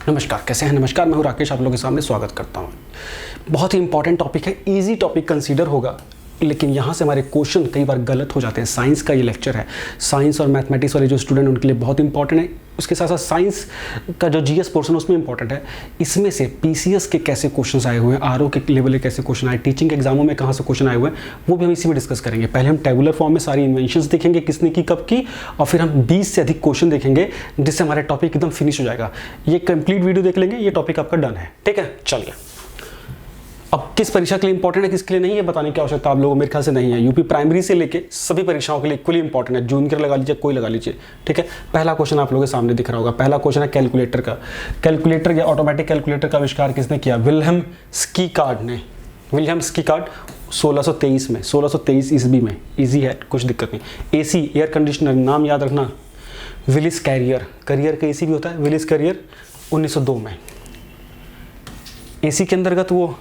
नमस्कार, कैसे हैं? नमस्कार, मैं हूं राकेश, आप लोगों के सामने स्वागत करता हूं। बहुत ही इंपॉर्टेंट टॉपिक है, इजी टॉपिक कंसीडर होगा, लेकिन यहाँ से हमारे क्वेश्चन कई बार गलत हो जाते हैं। साइंस का ये लेक्चर है, साइंस और मैथमेटिक्स वाले जो स्टूडेंट उनके लिए बहुत इंपॉर्टेंट है। उसके साथ साथ साइंस का जो जीएस पोर्शन उसमें इंपॉर्टेंट है। इसमें से पीसीएस के कैसे क्वेश्चंस आए हुए हैं, आरओ के लेवल के कैसे क्वेश्चन आए, टीचिंग एग्जामों में कहाँ से क्वेश्चन आए हुए हैं, वो भी हम इसी में डिस्कस करेंगे। पहले हम टेबुलर फॉर्म में सारी इन्वेंशंस देखेंगे किसने की कब की, और फिर हम 20 से अधिक क्वेश्चन देखेंगे, जिससे हमारा टॉपिक एकदम फिनिश हो जाएगा। ये कंप्लीट वीडियो देख लेंगे, ये टॉपिक आपका डन है। ठीक है, चलिए। अब किस परीक्षा के लिए इंपॉर्टेंट है, किसके लिए नहीं है, बताने की आवश्यकता आप लोगों को मेरे ख्याल से नहीं है। यूपी प्राइमरी से लेके सभी परीक्षाओं के लिए इक्वली इंपॉर्टेंट है। जूनियर लगा लीजिए, कोई लगा लीजिए। ठीक है, पहला क्वेश्चन आप लोगों के सामने दिख रहा होगा। पहला क्वेश्चन है कैलकुलेटर का। कैलकुलेटर या ऑटोमेटिक कैलकुलेटर का आविष्कार किसने किया? विल्हेम स्कीकार्ड ने। विल्हेम स्कीकार्ड 1623 में, 1623 ईस्वी में। इजी है, कुछ दिक्कत नहीं। एसी एयर कंडीशनर, नाम याद रखना, विलिस कैरियर। कैरियर का एसी भी होता है, विलिस कैरियर 1902 में। एसी के अंतर्गत वो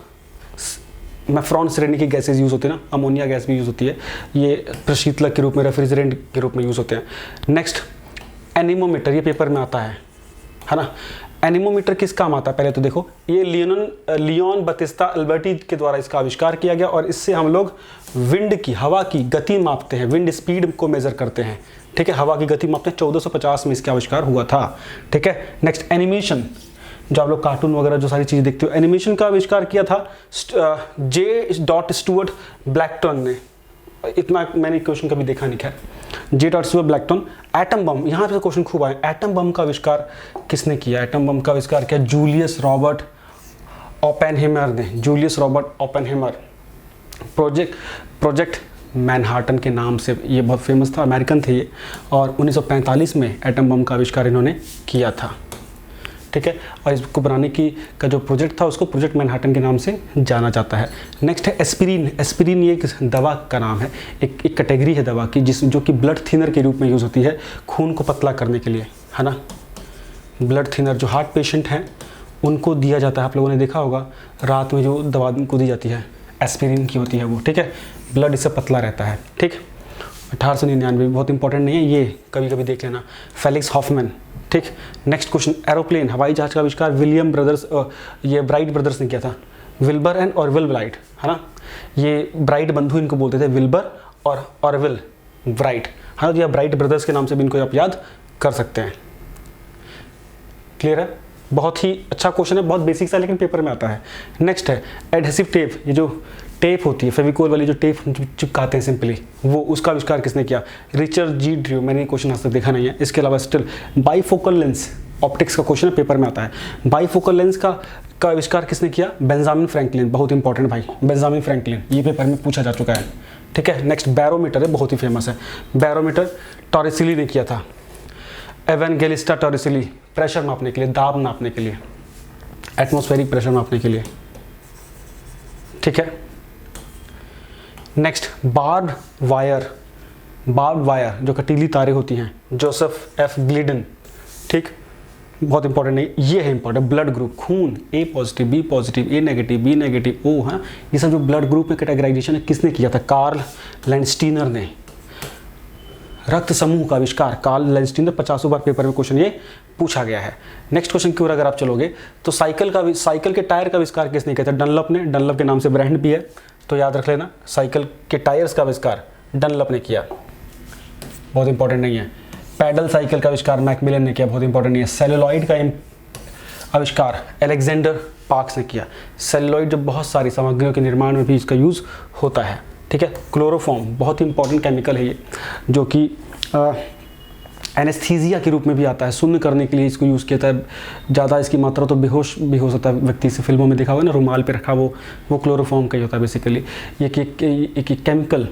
मैफ्रॉन श्रेणी की गैसेज यूज़ होती है ना, अमोनिया गैस भी यूज़ होती है। ये प्रशीतलक के रूप में, रेफ्रिजरेंट के रूप में यूज़ होते हैं। नेक्स्ट, एनीमोमीटर, ये पेपर में आता है ना। एनीमोमीटर किस काम आता है पहले तो देखो। ये लियोन बतिस्ता अल्बर्टी के द्वारा इसका आविष्कार किया गया, और इससे हम लोग विंड की, हवा की गति मापते हैं, विंड स्पीड को मेजर करते हैं। ठीक है, हवा की गति मापते हैं। 1450 में इसका आविष्कार हुआ था। ठीक है, नेक्स्ट एनिमेशन, जो आप लोग कार्टून वगैरह जो सारी चीज़ देखते हो, एनिमेशन का आविष्कार किया था जे. स्टुअर्ट ब्लैकटन ने। इतना मैंने क्वेश्चन कभी देखा नहीं, खैर। जे. स्टुअर्ट ब्लैकटन। एटम बम, यहाँ पे क्वेश्चन खूब आए। एटम बम का आविष्कार किसने किया? एटम बम का आविष्कार किया जूलियस रॉबर्ट ओपेनहेमर ने। Julius Robert Oppenheimer. Project Manhattan के नाम से ये बहुत फेमस था, अमेरिकन थे ये, और 1945 में एटम बम का आविष्कार इन्होंने किया था। ठीक है, और इसको बनाने की का जो प्रोजेक्ट था उसको प्रोजेक्ट मैनहाटन के नाम से जाना जाता है। नेक्स्ट है एस्पिरिन। एस्पिरिन ये एक दवा का नाम है, एक कैटेगरी है दवा की, जो कि ब्लड थिनर के रूप में यूज़ होती है, खून को पतला करने के लिए, है ना। ब्लड थिनर जो हार्ट पेशेंट हैं उनको दिया जाता है। आप लोगों ने देखा होगा, रात में जो दवा उनको दी जाती है एस्पिरिन की होती है वो। ठीक है, ब्लड इससे पतला रहता है। ठीक, 1899, बहुत इंपॉर्टेंट नहीं है, ये कभी कभी देख लेना। Felix Hoffmann. ठीक, नेक्स्ट क्वेश्चन, एरोप्लेन, हवाई जहाज का आविष्कार विलियम ब्रदर्स, ये ब्राइट ब्रदर्स ने किया था। विल्बर एंड ऑरविल ब्राइट, है ना। ये ब्राइट बंधु इनको बोलते थे, विल्बर और ऑरविल ब्राइट, है ना। ये ब्राइट ब्रदर्स के नाम से भी इनको आप याद कर सकते हैं। क्लियर है? बहुत ही अच्छा क्वेश्चन है, बहुत बेसिक सा, लेकिन पेपर में आता है। नेक्स्ट है एडहेसिव टेप। ये जो टेप होती है, फेविकोल वाली जो टेप चिपकाते हैं सिंपली, वो उसका आविष्कार किसने किया? रिचर्ड जी ड्रू। मैंने क्वेश्चन आज तक देखा नहीं है। इसके अलावा स्टिल बाईफोकल लेंस, ऑप्टिक्स का क्वेश्चन पेपर में आता है। बाईफोकल लेंस का आविष्कार किसने किया? Benjamin Franklin. बहुत इंपॉर्टेंट भाई, बेंजामिन फ्रैंकलिन, ये पेपर में पूछा जा चुका है। ठीक है, नेक्स्ट बैरोमीटर है, बहुत ही फेमस है। बैरोमीटर टॉरिसिली ने किया था। एवेंगेलिस्टा टॉरिसिली, प्रेशर मापने के लिए, दाब नापने के लिए, एटमॉस्फेरिक प्रेशर मापने के लिए। ठीक है, next barb wire. Barb wire जो कटीली तारे होती हैं, जोसेफ एफ ग्लिडन। ठीक, बहुत इंपॉर्टेंट नहीं, ये है इंपॉर्टेंट। ब्लड ग्रुप, खून, ए पॉजिटिव, बी पॉजिटिव, ए नेगेटिव, बी नेगेटिव, ओ, हाँ, ये सब जो ब्लड ग्रुप में कैटेगराइजेशन है किसने किया था? कार्ल लैंडस्टीनर ने। रक्त समूह का आविष्कार कार्ल लैंडस्टीनर। 50 बार पेपर में क्वेश्चन ये पूछा गया है। नेक्स्ट क्वेश्चन की ओर अगर आप चलोगे तो साइकिल के टायर का आविष्कार किसने किया था? डनलप ने। डनलप के नाम से ब्रांड भी है, तो याद रख लेना। साइकिल के टायर्स का आविष्कार डनलप ने किया, बहुत इंपॉर्टेंट नहीं है। पैडल साइकिल का आविष्कार मैकमिलन ने किया, बहुत इंपॉर्टेंट नहीं है। सेलुलॉइड का आविष्कार अलेक्जेंडर पार्क्स ने किया। सेलुलॉइड जो बहुत सारी सामग्रियों के निर्माण में भी इसका यूज़ होता है। ठीक है, क्लोरोफॉर्म, बहुत इंपॉर्टेंट केमिकल है ये, जो कि एनेस्थीसिया के रूप में भी आता है, शून्य करने के लिए इसको यूज़ किया था। ज़्यादा इसकी मात्रा तो बेहोश भी हो सकता है व्यक्ति से, फिल्मों में देखा हुआ है ना, रुमाल पे रखा वो क्लोरोफॉर्म का ही होता है बेसिकली। ये एक केमिकल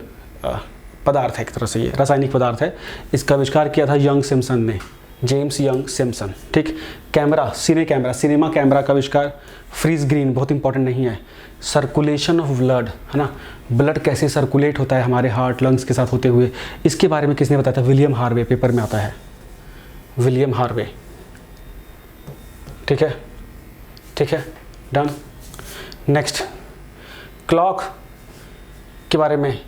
पदार्थ है, एक तरह से ये रासायनिक पदार्थ है। इसका आविष्कार किया था यंग सिम्पसन ने, जेम्स यंग सिम्पसन। ठीक, कैमरा, सिनेमा कैमरा का आविष्कार फ्रीज ग्रीन, बहुत इंपॉर्टेंट नहीं है। सर्कुलेशन ऑफ ब्लड, है ना, ब्लड कैसे सर्कुलेट होता है हमारे हार्ट लंग्स के साथ होते हुए, इसके बारे में किसने बताया था? विलियम हार्वे, पेपर में आता है, विलियम हार्वे। ठीक है, ठीक है, डन। नेक्स्ट, क्लॉक के बारे में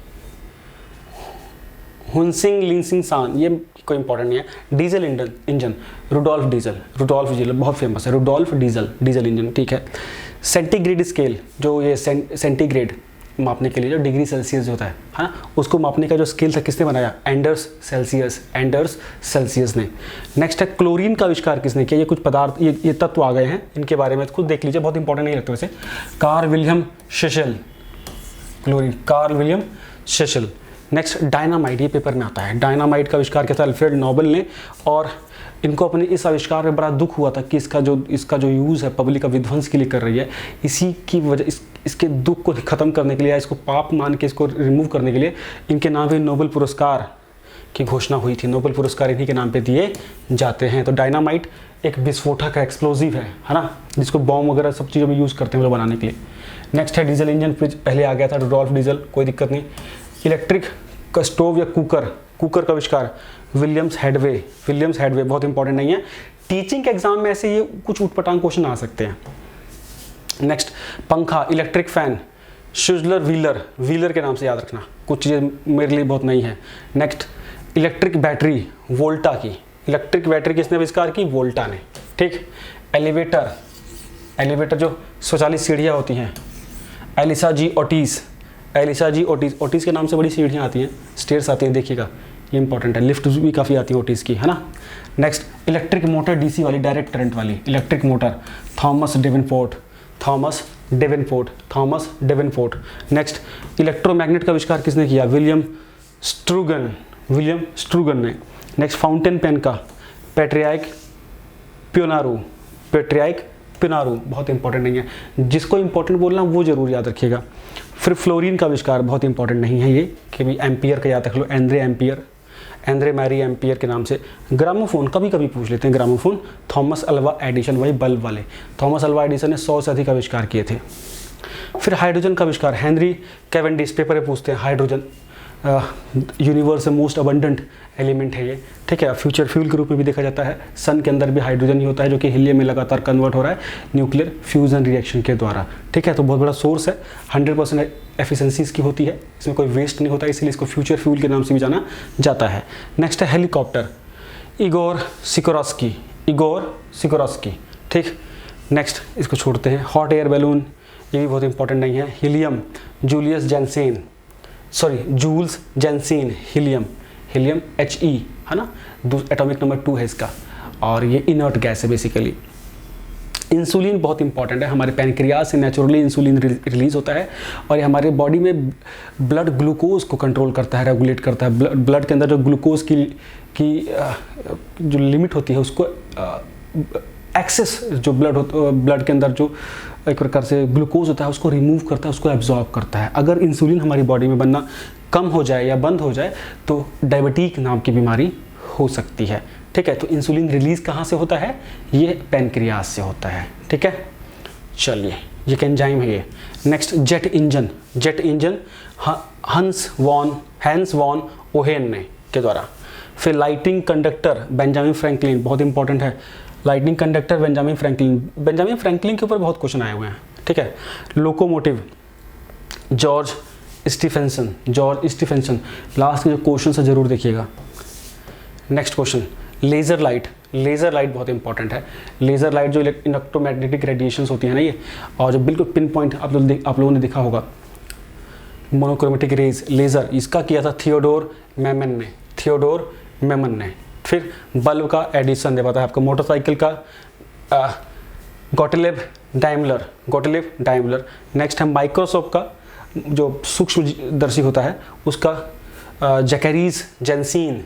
हुनसिंग लिनसिंग सान, ये कोई इंपॉर्टेंट नहीं है। डीजल इंजन रुडोल्फ डीजल बहुत फेमस है, रुडोल्फ डीजल इंजन, ठीक है। सेंटीग्रेड स्केल, जो ये सेंटीग्रेड मापने के लिए जो डिग्री सेल्सियस होता है ना, उसको मापने का जो स्केल था किसने बनाया? एंडर्स सेल्सियस ने। नेक्स्ट है क्लोरीन का आविष्कार किसने किया? ये कुछ पदार्थ, ये तत्व आ गए हैं, इनके बारे में खुद देख लीजिए, बहुत इंपॉर्टेंट नहीं लगता वैसे। Carl William Scheele, chlorine Carl William Scheele. Next dynamite, ये पेपर में आता है। डायनामाइट का आविष्कार किया था अल्फ्रेड नोबेल ने, और इनको अपने इस आविष्कार में बड़ा दुख हुआ था कि इसका जो यूज़ है पब्लिक का विध्वंस के लिए कर रही है। इसी की वजह इसके दुख को ख़त्म करने के लिए, इसको पाप मान के इसको रिमूव करने के लिए इनके नाम पे नोबेल पुरस्कार की घोषणा हुई थी। नोबेल पुरस्कार इन्हीं के नाम पे दिए जाते हैं। तो डायनामाइट एक विस्फोटक है, एक्सप्लोजिव है ना, जिसको बॉम्ब वगैरह सब चीज़ों में यूज़ करते हैं वो बनाने के लिए। नेक्स्ट है डीजल इंजन, पहले आ गया था रुडोल्फ डीजल, कोई दिक्कत नहीं। इलेक्ट्रिक का स्टोव या कुकर का आविष्कार विलियम्स हेडवे, बहुत इंपॉर्टेंट नहीं है। टीचिंग एग्जाम में ऐसे ये कुछ उटपटांग क्वेश्चन आ सकते हैं। नेक्स्ट पंखा, इलेक्ट्रिक फैन शुजलर व्हीलर के नाम से याद रखना, कुछ चीज़ें मेरे लिए बहुत नई है। नेक्स्ट इलेक्ट्रिक बैटरी, वोल्टा की। इलेक्ट्रिक बैटरी किसने आविष्कार की? वोल्टा ने, ठीक। एलिवेटर जो स्वचालित सीढ़ियाँ होती हैं, एलिसा जी ओटिस के नाम से बड़ी सीढ़ियाँ आती हैं, स्टेयर्स आती हैं, देखिएगा ये इंपॉर्टेंट है। लिफ्ट भी काफ़ी आती है ओटिस की, है ना। नेक्स्ट इलेक्ट्रिक मोटर, डीसी वाली, डायरेक्ट करंट वाली electric motor, Thomas Davenport. Next electromagnet का आविष्कार किसने किया? विलियम स्ट्रूगन ने। नेक्स्ट फाउंटेन पेन का पेट्रियाक पियोनारू, बहुत इंपॉर्टेंट नहीं है, जिसको इंपॉर्टेंट बोलना वो जरूर याद रखिएगा। फिर फ्लोरीन का आविष्कार बहुत इंपॉर्टेंट नहीं है ये, कि भी एम्पियर का याद रख लो, एंद्रे मैरी एम्पियर के नाम से। ग्रामोफोन कभी कभी पूछ लेते हैं, ग्रामोफोन थॉमस अल्वा एडिसन, वही बल्ब वाले थॉमस अल्वा एडिसन ने 100 से अधिक आविष्कार किए थे। फिर हाइड्रोजन का आविष्कार हेनरी कैवेंडिश, पेपर में पूछते हैं। हाइड्रोजन यूनिवर्स से मोस्ट अबंडेंट एलिमेंट है ये, ठीक है। फ्यूचर फ्यूल के रूप में भी देखा जाता है। सन के अंदर भी हाइड्रोजन ही होता है, जो कि हीलियम में लगातार कन्वर्ट हो रहा है न्यूक्लियर फ्यूजन रिएक्शन के द्वारा, ठीक है। तो बहुत बड़ा सोर्स है, 100% एफिशिएंसी इसकी होती है, इसमें कोई वेस्ट नहीं होता, इसीलिए इसको फ्यूचर फ्यूल के नाम से भी जाना जाता है। नेक्स्ट है हेलीकॉप्टर, इगोर सिकोरस्की, ठीक। नेक्स्ट इसको छोड़ते हैं। हॉट एयर बैलून, ये भी बहुत इंपॉर्टेंट नहीं है। हीलियम, जूल्स जेंसेन, हीलियम He, है ना, एटॉमिक नंबर 2 है इसका, और ये इनर्ट गैस है बेसिकली। इंसुलिन बहुत इंपॉर्टेंट है, हमारे पैनक्रियाज से नेचुरली इंसुलिन रिलीज होता है, और ये हमारे बॉडी में ब्लड ग्लूकोज को कंट्रोल करता है, रेगुलेट करता है। ब्लड के अंदर जो ग्लूकोज की जो लिमिट होती है उसको एक्सेस, जो ब्लड के अंदर जो एक प्रकार से ग्लूकोज होता है उसको रिमूव करता है, उसको एब्जॉर्ब करता है। अगर इंसुलिन हमारी बॉडी में बनना कम हो जाए या बंद हो जाए तो डायबिटीक नाम की बीमारी हो सकती है, ठीक है। तो इंसुलिन रिलीज कहाँ से होता है? ये पैनक्रियाज से होता है, ठीक है। चलिए, ये एंजाइम है ये। Next jet engine Hans von Ohain ने के द्वारा। फिर लाइटिंग कंडक्टर बेंजामिन फ्रैंकलिन, बहुत इंपॉर्टेंट है। लाइटनिंग कंडक्टर बेंजामिन फ्रैंकलिन के ऊपर बहुत क्वेश्चन आए हुए हैं, ठीक है। लोकोमोटिव जॉर्ज स्टीफेंसन, लास्ट के जो क्वेश्चन है जरूर देखिएगा। नेक्स्ट क्वेश्चन लेज़र लाइट बहुत इंपॉर्टेंट है। लेज़र लाइट जो इलेक्ट्रोमैग्नेटिक रेडिएशंस होती है ना ये, और जो बिल्कुल पिन पॉइंट आप लोगों ने देखा होगा, मोनोक्रोमेटिक रेज, लेज़र, इसका किया था थियोडोर मेमन ने। फिर बल्ब का एडिसन ने बताया आपको। मोटरसाइकिल का गोटलेब डाइमलर। नेक्स्ट है माइक्रोस्कोप का जो सूक्ष्मदर्शी होता है उसका जैकरीज जेंसीन,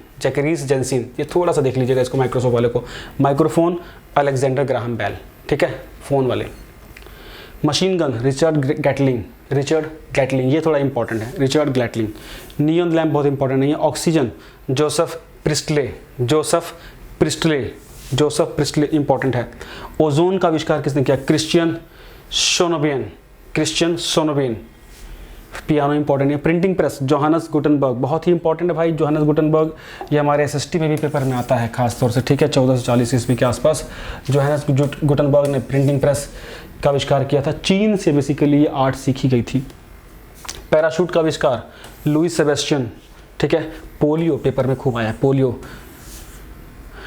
ये थोड़ा सा देख लीजिएगा इसको, माइक्रोस्कोप वाले को। माइक्रोफोन अलेक्जेंडर ग्राहम बेल, ठीक है, फोन वाले। मशीन गन रिचर्ड गैटलिंग, ये थोड़ा इंपॉर्टेंट है, रिचर्ड गैटलिंग। नियॉन लैम्प बहुत इंपॉर्टेंट नहीं है। ऑक्सीजन जोसेफ प्रिस्टले इंपॉर्टेंट है। ओजोन का आविष्कार किसने किया? क्रिश्चियन सोनोबियन। पियानो इंपॉर्टेंट है। प्रिंटिंग प्रेस जोहानस गुटनबर्ग, बहुत ही इंपॉर्टेंट है भाई जोहानस गुटनबर्ग, ये हमारे एसएसटी में भी पेपर में आता है खास तौर से, ठीक है। 1440 ईस्वी के आसपास जोहानस गुटनबर्ग ने प्रिंटिंग प्रेस का आविष्कार किया था। चीन से बेसिकली ये आर्ट सीखी गई थी। पैराशूट का आविष्कार लुईस सेबेस्टियन, ठीक है। पोलियो पेपर में खूब आया है, पोलियो।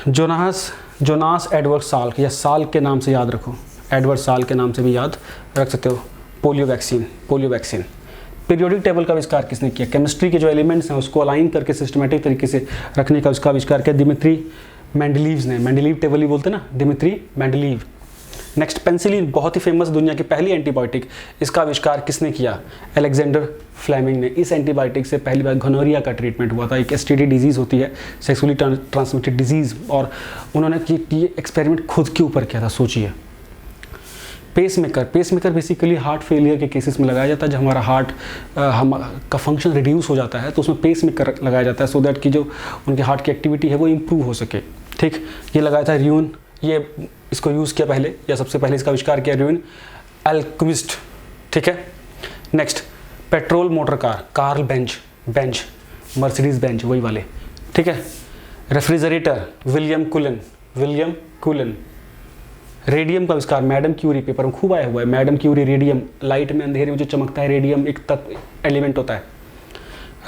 जोनास एडवर्ड साल्क, या साल्क के नाम से याद रखो, एडवर्ड साल्क के नाम से भी याद रख सकते हो। Polio vaccine. पीरियोडिक टेबल का आविष्कार किसने किया? केमिस्ट्री के जो एलिमेंट्स हैं उसको अलाइन करके सिस्टमेटिक तरीके से रखने का उसका आविष्कार किया दिमित्री मेंडलीव ने। मेंडलीव टेबल ही बोलते हैं ना, दिमित्री मेंडलीव। नेक्स्ट, पेनिसिलिन, बहुत ही फेमस, दुनिया की पहली एंटीबायोटिक, इसका आविष्कार किसने किया? अलेक्जेंडर फ्लेमिंग ने। इस एंटीबायोटिक से पहली बार गोनोरिया का ट्रीटमेंट हुआ था। एक एसटीडी डिजीज़ होती है, सेक्सुअली ट्रांसमिटेड डिजीज़, और उन्होंने ये एक्सपेरिमेंट खुद के ऊपर किया था, सोचिए। पेसमेकर बेसिकली हार्ट फेलियर के केसेस में लगाया जाता है। जब हमारा हार्ट का फंक्शन रिड्यूस हो जाता है तो उसमें पेसमेकर लगाया जाता है, सो दैट कि जो उनके हार्ट की एक्टिविटी है वो इम्प्रूव हो सके। ठीक, ये लगाया था र्यून, ये इसको यूज़ किया पहले, या सबसे पहले इसका आविष्कार किया र्यून एल्क्विस्ट। ठीक है। Next, petrol motor car, Karl Benz, Mercedes Benz, वही वाले। ठीक है। Refrigerator, William कुलन। रेडियम का आविष्कार मैडम क्यूरी, पेपर में खूब आया हुआ है, मैडम क्यूरी। रेडियम, लाइट में अंधेरे में जो चमकता है, रेडियम एक तत्व एलिमेंट होता है।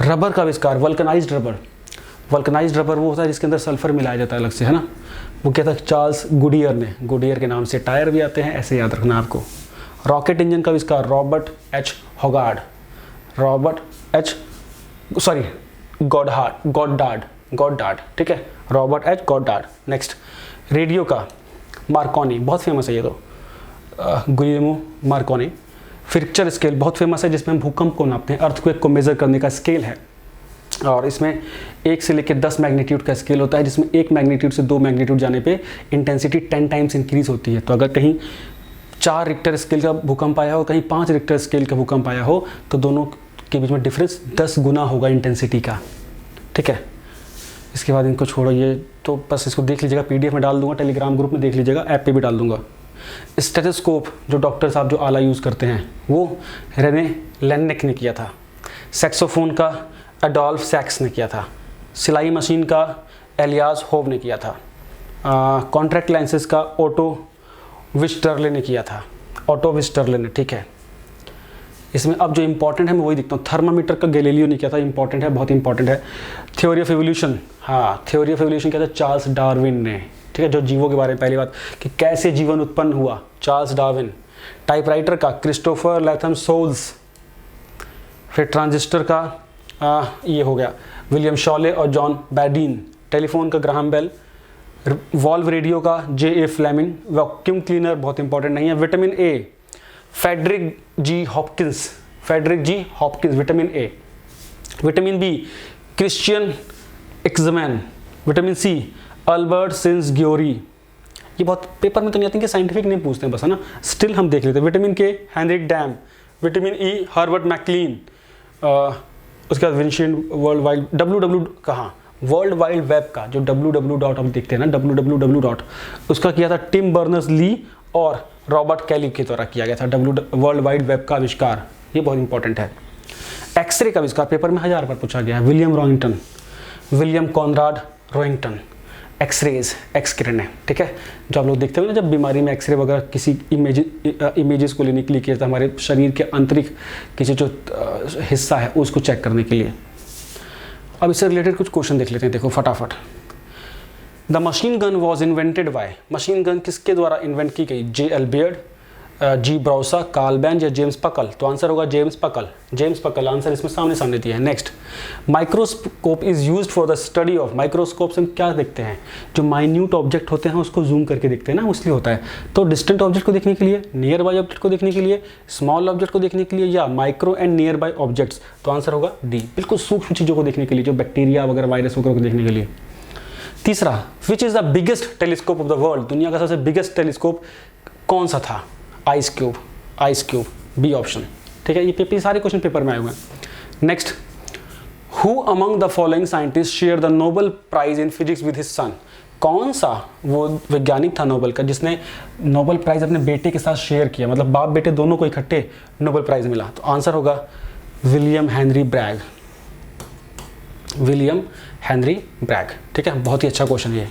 रबर का आविष्कार, वल्कनाइज्ड रबर वो होता है जिसके अंदर सल्फर मिलाया जाता है अलग से, है ना। वो क्या था? चार्ल्स गुडियर ने। गुडियर के नाम से टायर भी आते हैं, ऐसे याद रखना आपको। रॉकेट इंजन का आविष्कार रॉबर्ट एच गॉडार्ड। ठीक है, Robert H Goddard. Next, radio का मार्कोनी, बहुत फेमस है ये तो, गुलियमो मार्कोनी। फ्रिक्चर स्केल बहुत फेमस है, जिसमें हम भूकंप को नापते हैं, अर्थक्वेक को मेजर करने का स्केल है, और इसमें 1 से लेकर 10 मैग्नीट्यूड का स्केल होता है, जिसमें 1 मैग्नीट्यूड से 2 मैग्नीट्यूड जाने पे इंटेंसिटी 10 टाइम्स इंक्रीज होती है। तो अगर कहीं 4 रिक्टर स्केल का भूकंप आया हो, कहीं 5 रिक्टर स्केल का भूकंप आया हो, तो दोनों के बीच में डिफरेंस 10 गुना होगा इंटेंसिटी का। ठीक है। इसके बाद इनको छोड़ो, ये तो बस इसको देख लीजिएगा, PDF में डाल दूंगा, टेलीग्राम ग्रुप में देख लीजिएगा, ऐप पे भी डाल दूंगा। स्टेथोस्कोप, जो डॉक्टर साहब जो आला यूज़ करते हैं, वो रेने लेनिक ने किया था। सैक्सोफोन का एडोल्फ सैक्स ने किया था। सिलाई मशीन का एलियास होव ने किया था। कॉन्ट्रैक्ट लेंसेज का ऑटो विस्टर्ले ने किया था, ठीक है। इसमें अब जो इंपॉर्टेंट है मैं वही दिखता हूँ। थर्मामीटर का गैलीलियो ने किया था, इंपॉर्टेंट है, बहुत इंपॉर्टेंट है। Theory of evolution, theory of evolution क्या था? चार्ल्स डार्विन ने। ठीक है, जो जीवों के बारे में पहली बात कि कैसे जीवन उत्पन्न हुआ, चार्ल्स डार्विन। टाइपराइटर का क्रिस्टोफर लैथम सोल्स। फिर ट्रांजिस्टर का ये हो गया विलियम शॉले और जॉन बैडीन। टेलीफोन का ग्राहम बेल। वॉल्व रेडियो का J.A. फ्लेमिंग। वैक्यूम क्लीनर बहुत इंपॉर्टेंट नहीं है। Vitamin A Frederick G Hopkins, vitamin A। Vitamin B Christian एक्समैन। विटामिन C अल्बर्ट सिंस ग्योरी। ये बहुत पेपर में तो नहीं आते कि साइंटिफिक नहीं पूछते हैं बस, है ना, स्टिल हम देख लेते हैं। Vitamin K Henrik Dam. Vitamin E Herbert McLean. उसके बाद विंशियन वर्ल्ड वाइड वेब का जो www. हम देखते हैं ना, www. उसका किया था टिम बर्नर्स ली और रॉबर्ट कैली के द्वारा किया गया था वर्ल्ड वाइड वेब का आविष्कार। ये बहुत इंपॉर्टेंट है। एक्सरे का आविष्कार पेपर में 1000 बार पूछा गया है। William Conrad Roentgen. X rays, X किरणें। ठीक है, जो आप लोग देखते हो ना, जब बीमारी में एक्सरे वगैरह किसी इमेजेस को लेने के लिए किया था, हमारे शरीर के आंतरिक किसी जो हिस्सा है उसको चेक करने के लिए। अब इससे रिलेटेड कुछ क्वेश्चन देख लेते हैं, देखो फटाफट। The machine gun was invented by, machine gun किसके द्वारा इन्वेंट की गई? J.L. Baird, G. ब्राउसा, कार्ल बेंज या जेम्स पकल? तो आंसर होगा जेम्स पकल। आंसर इसमें सामने दिया है। Next, microscope is used for the study of. Microscope से हम क्या देखते हैं? जो माइन्यूट ऑब्जेक्ट होते हैं उसको जूम करके देखते हैं ना, उसलिए होता है। तो डिस्टेंट ऑब्जेक्ट को देखने के लिए, नियर बाय ऑब्जेक्ट को देखने के लिए, स्मॉल ऑब्जेक्ट को देखने के लिए, या micro and near by objects? तो आंसर होगा D, बिल्कुल सूक्ष्म चीज़ों को देखने के लिए, जो बैक्टीरिया वगैरह वायरस वगैरह को देखने के लिए। तीसरा, which is the biggest telescope of the world? दुनिया का सबसे बिगेस्ट टेलीस्कोप कौन सा था? Ice Cube, B option. ठीक है, ये सारे क्वेश्चन पेपर में आए हुए हैं। Next, who among the following scientist share the Nobel prize in physics with his son? कौन सा वो वैज्ञानिक था नोबेल का जिसने नोबेल प्राइज अपने बेटे के साथ शेयर किया, मतलब बाप बेटे दोनों को इकट्ठे नोबेल प्राइज मिला? तो आंसर होगा विलियम हेनरी ब्रैग। ठीक है, बहुत ही अच्छा क्वेश्चन है ये।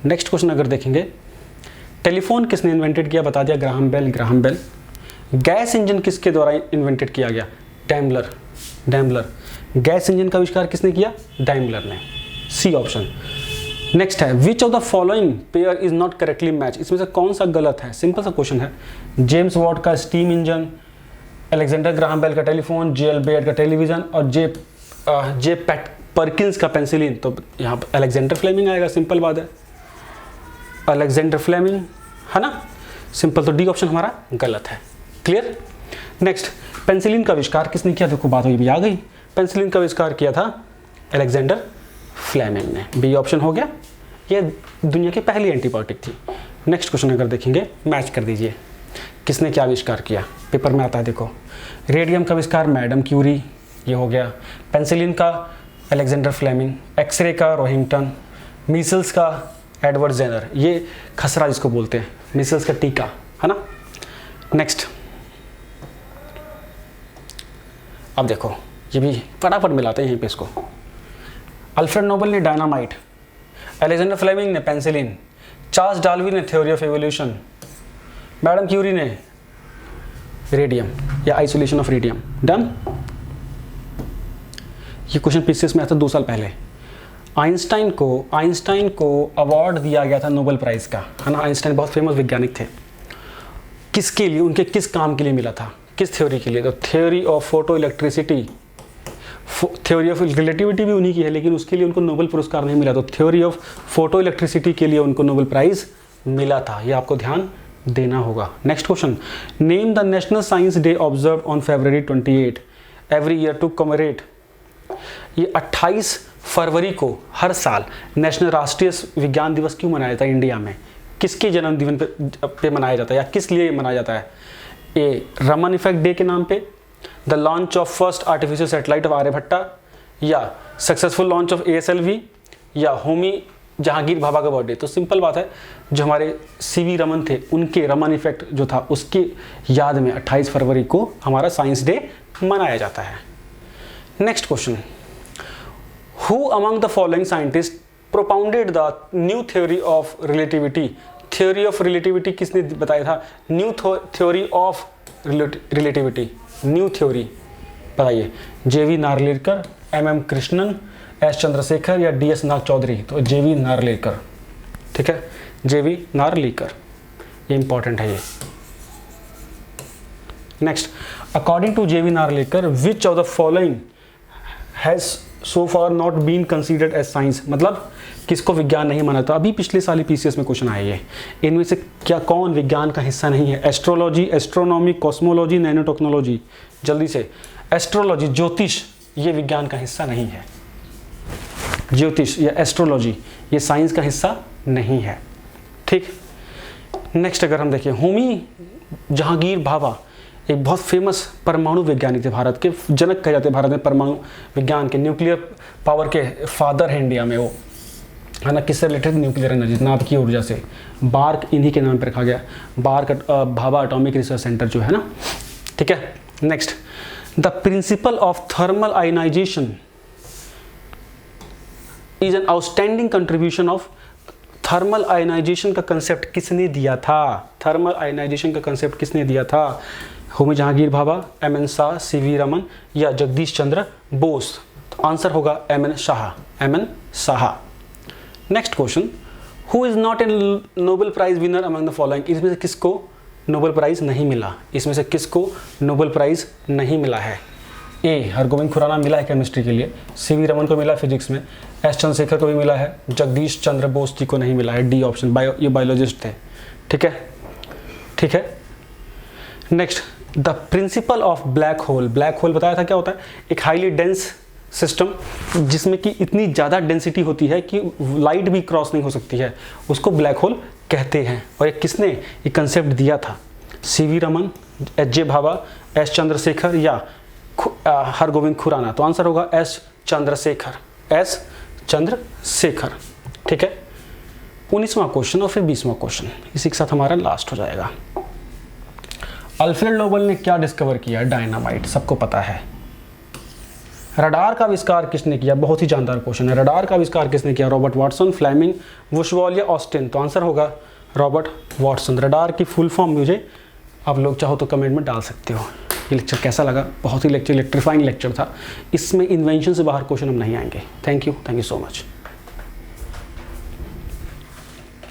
नेक्स्ट क्वेश्चन अगर देखेंगे, टेलीफोन किसने इन्वेंटेड किया? बता दिया, ग्राहम बेल। गैस इंजन किसके द्वारा इन्वेंटेड किया गया? डैम्बलर। गैस इंजन का आविष्कार किसने किया? डाइमलर ने, सी ऑप्शन। नेक्स्ट है which of the following pair is not correctly match, इसमें से कौन सा गलत है? सिंपल सा क्वेश्चन है। जेम्स वॉट का steam engine, Alexander Graham Bell का टेलीफोन, जे एल बेयर का टेलीविजन और जे परकिंस का पेंसिलिन। तो यहाँ पर अलेक्जेंडर फ्लेमिंग आएगा, सिंपल बात है, अलेक्जेंडर फ्लेमिंग है ना, सिंपल। तो डी ऑप्शन हमारा गलत है। क्लियर। नेक्स्ट, पेंसिलिन का आविष्कार किसने किया? देखो बात हुई भी आ गई, पेंसिलिन का आविष्कार किया था अलेक्जेंडर फ्लेमिंग ने, बी ऑप्शन हो गया। ये दुनिया की पहली एंटीबायोटिक थी। नेक्स्ट क्वेश्चन अगर देखेंगे, मैच कर दीजिए किसने क्या आविष्कार किया, पेपर में आता है देखो। रेडियम का आविष्कार मैडम क्यूरी, ये हो गया। पेंसिलिन का अलेक्जेंडर फ्लेमिंग, एक्सरे का रोहिंगटन, मीसल्स का एडवर्ड जेनर, ये खसरा जिसको बोलते हैं, मीसल्स का टीका, है ना। नेक्स्ट, अब देखो ये भी फटाफट मिलाते हैं यहीं पे इसको। अल्फ्रेड नोबल ने डायनामाइट, अलेक्जेंडर फ्लेमिंग ने पेंसिलिन, चार्ल्स डार्विन ने theory of evolution, madam Curie ने रेडियम या आइसोलेशन ऑफ रेडियम। डन। ये क्वेश्चन पीसीएस में आया था 2 साल पहले। आइंस्टाइन को अवार्ड दिया गया था नोबेल प्राइज का, है ना। आइंस्टाइन बहुत फेमस वैज्ञानिक थे। किसके लिए, उनके किस काम के लिए मिला था, किस थ्योरी के लिए? तो theory of photo electricity, theory of relativity भी उन्हीं की है, लेकिन उसके लिए उनको नोबेल पुरस्कार नहीं मिला। तो थ्योरी ऑफ फोटो इलेक्ट्रिसिटी के लिए उनको नोबेल प्राइज मिला था, ये आपको ध्यान देना होगा। Next question, name the national science day observe on February 28 every year to commemorate. ये 28 फरवरी को हर साल नेशनल राष्ट्रीय विज्ञान दिवस क्यों मनाया जाता है इंडिया में? किसके जन्मदिन पे मनाया जाता है या किस लिए मनाया जाता है? ए, रमन इफेक्ट डे के नाम पे, the launch of first artificial satellite of Aryabhata, या सक्सेसफुल लॉन्च ऑफ ASLV, या होमी जहांगीर भाभा का बर्थडे। तो सिंपल बात है, जो हमारे सीवी रमन थे, उनके रमन इफेक्ट जो था उसके याद में 28 फरवरी को हमारा साइंस डे मनाया जाता है। Next question, who among the following scientist propounded the new theory of relativity. Theory of relativity किसने बताया था? New theory of relativity, new theory बताइए। JV Narlikar, MM Krishnan, S Chandrashekhar या DS नाग चौधरी। तो JV नार्लिकर, ठीक है, JV नार्लिकर, ये इंपॉर्टेंट है ये। Next, according to JV Narlikar which of the following has so far not been considered as science, मतलब किसको विज्ञान नहीं माना था? अभी पिछले साल ही PCS में क्वेश्चन आए, इनमें से क्या कौन विज्ञान का हिस्सा नहीं है? Astrology, astronomy, cosmology, nano technology. जल्दी से, एस्ट्रोलॉजी, ज्योतिष, ये विज्ञान का हिस्सा नहीं है। ज्योतिष या एस्ट्रोलॉजी ये साइंस का हिस्सा नहीं है, ठीक। नेक्स्ट अगर हम देखें, होमी जहांगीर भाभा एक बहुत फेमस परमाणु वैज्ञानिक थे, भारत के जनक कहे जाते हैं, भारत में परमाणु विज्ञान के, न्यूक्लियर पावर के फादर है इंडिया में वो, है ना। किससे रिलेटेड? न्यूक्लियर एनर्जी, नाभिकीय ऊर्जा से। बार्क इन्हीं के नाम पर रखा गया, BARC Bhabha atomic research centre जो है ना, ठीक है। Next, the principal of thermal ionization is an outstanding contribution of. Thermal ionization का कंसेप्ट किसने दिया था? थर्मल आयनाइजेशन का कंसेप्ट किसने दिया था? होमी जहांगीर भाभा, MN शाह, CV रमन या जगदीश चंद्र बोस। तो आंसर होगा MN Shah. Next question, who is not a Nobel prize winner among the following. इसमें से किसको नोबेल प्राइज नहीं मिला? इसमें से किसको नोबेल प्राइज नहीं मिला है? ए, हरगोविंद खुराना मिला है केमिस्ट्री के लिए, CV रमन को मिला फिजिक्स में, S चंद्रशेखर को भी मिला है, जगदीश चंद्र बोस जी को नहीं मिला है, डी ऑप्शन। ये बायोलॉजिस्ट थे, ठीक है, ठीक है। Next, the principal of black hole. Black hole बताया था क्या होता है? एक हाईली डेंस सिस्टम जिसमें कि इतनी ज़्यादा डेंसिटी होती है कि लाइट भी क्रॉस नहीं हो सकती है, उसको ब्लैक होल कहते हैं। और ये किसने ये कंसेप्ट दिया था? CV Raman, HJ Bhabha, S Chandrashekhar या हरगोविंद खुराना। तो आंसर होगा S चंद्रशेखर, ठीक है। 19वां क्वेश्चन और फिर 20वां क्वेश्चन, इसी के साथ हमारा लास्ट हो जाएगा। अल्फ्रेड नोबल ने क्या डिस्कवर किया? डायनामाइट, सबको पता है। रडार का आविष्कार किसने किया? बहुत ही जानदार क्वेश्चन है। रडार का आविष्कार किसने किया? रॉबर्ट वाटसन, फ्लेमिंग, बुशवाल या ऑस्टिन। तो आंसर होगा रॉबर्ट वाटसन। रडार की फुल फॉर्म मुझे आप लोग चाहो तो कमेंट में डाल सकते हो, ये लेक्चर कैसा लगा। बहुत ही इलेक्ट्रीफाइंग लेक्चर था। इसमें इन्वेंशन से बाहर क्वेश्चन हम नहीं आएंगे। Thank you so much.